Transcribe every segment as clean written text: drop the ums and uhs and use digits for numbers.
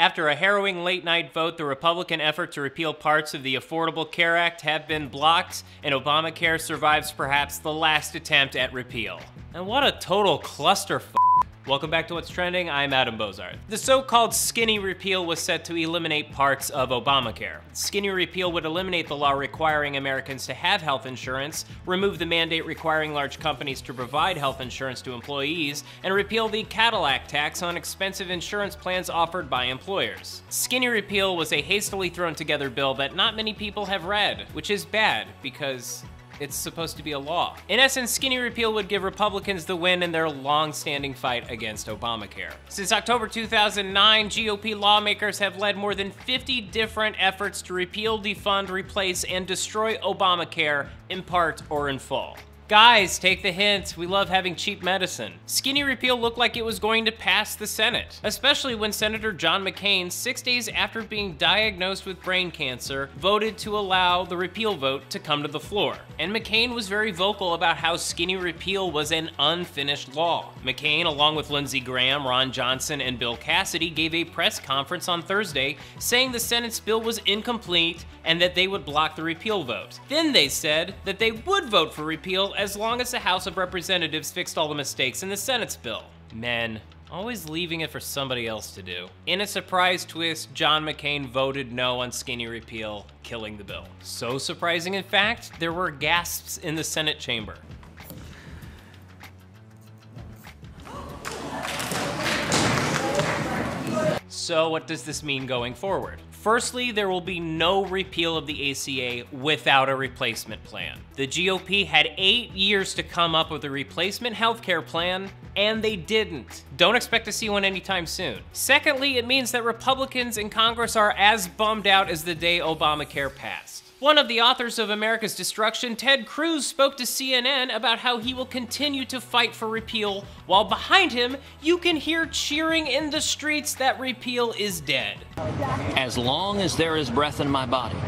After a harrowing late-night vote, the Republican effort to repeal parts of the Affordable Care Act have been blocked, and Obamacare survives perhaps the last attempt at repeal. And what a total clusterfuck. Welcome back to What's Trending, I'm Adam Bozarth. The so-called skinny repeal was set to eliminate parts of Obamacare. Skinny repeal would eliminate the law requiring Americans to have health insurance, remove the mandate requiring large companies to provide health insurance to employees, and repeal the Cadillac tax on expensive insurance plans offered by employers. Skinny repeal was a hastily thrown together bill that not many people have read, which is bad because it's supposed to be a law. In essence, skinny repeal would give Republicans the win in their long-standing fight against Obamacare. Since October 2009, GOP lawmakers have led more than 50 different efforts to repeal, defund, replace, and destroy Obamacare in part or in full. Guys, take the hint, we love having cheap medicine. Skinny repeal looked like it was going to pass the Senate, especially when Senator John McCain, 6 days after being diagnosed with brain cancer, voted to allow the repeal vote to come to the floor. And McCain was very vocal about how skinny repeal was an unfinished law. McCain, along with Lindsey Graham, Ron Johnson, and Bill Cassidy, gave a press conference on Thursday saying the Senate's bill was incomplete and that they would block the repeal vote. Then they said that they would vote for repeal as long as the House of Representatives fixed all the mistakes in the Senate's bill. Men, always leaving it for somebody else to do. In a surprise twist, John McCain voted no on skinny repeal, killing the bill. So surprising, in fact, there were gasps in the Senate chamber. So what does this mean going forward? Firstly, there will be no repeal of the ACA without a replacement plan. The GOP had 8 years to come up with a replacement healthcare plan, and they didn't. Don't expect to see one anytime soon. Secondly, it means that Republicans in Congress are as bummed out as the day Obamacare passed. One of the authors of America's Destruction, Ted Cruz, spoke to CNN about how he will continue to fight for repeal, while behind him, you can hear cheering in the streets that repeal is dead. As long as there is breath in my body,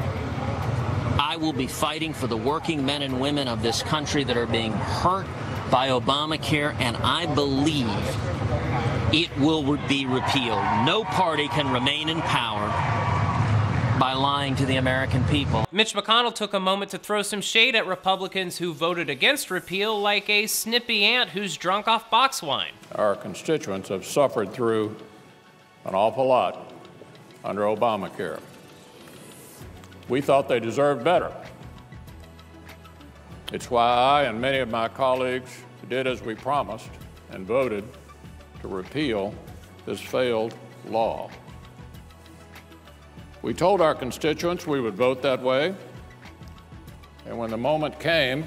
I will be fighting for the working men and women of this country that are being hurt by Obamacare, and I believe it will be repealed. No party can remain in power by lying to the American people. Mitch McConnell took a moment to throw some shade at Republicans who voted against repeal like a snippy ant who's drunk off box wine. Our constituents have suffered through an awful lot under Obamacare. We thought they deserved better. It's why I and many of my colleagues did as we promised and voted to repeal this failed law. We told our constituents we would vote that way, and when the moment came,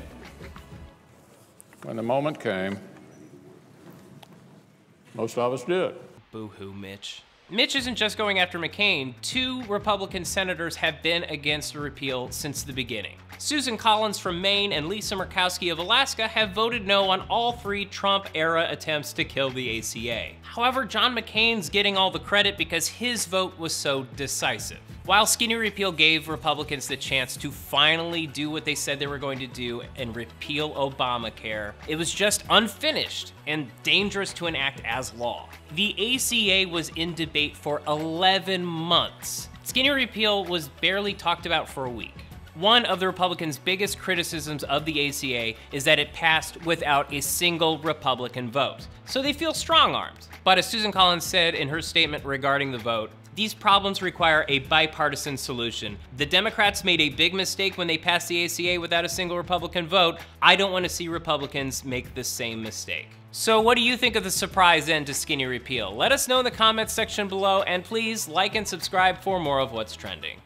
most of us did. Boo-hoo, Mitch. Mitch isn't just going after McCain. 2 Republican senators have been against the repeal since the beginning. Susan Collins from Maine and Lisa Murkowski of Alaska have voted no on all 3 Trump-era attempts to kill the ACA. However, John McCain's getting all the credit because his vote was so decisive. While skinny repeal gave Republicans the chance to finally do what they said they were going to do and repeal Obamacare, it was just unfinished and dangerous to enact as law. The ACA was in debate for 11 months. Skinny repeal was barely talked about for a week. One of the Republicans' biggest criticisms of the ACA is that it passed without a single Republican vote, so they feel strong-armed. But as Susan Collins said in her statement regarding the vote, these problems require a bipartisan solution. The Democrats made a big mistake when they passed the ACA without a single Republican vote. I don't want to see Republicans make the same mistake. So what do you think of the surprise end to skinny repeal? Let us know in the comments section below, and please like and subscribe for more of What's Trending.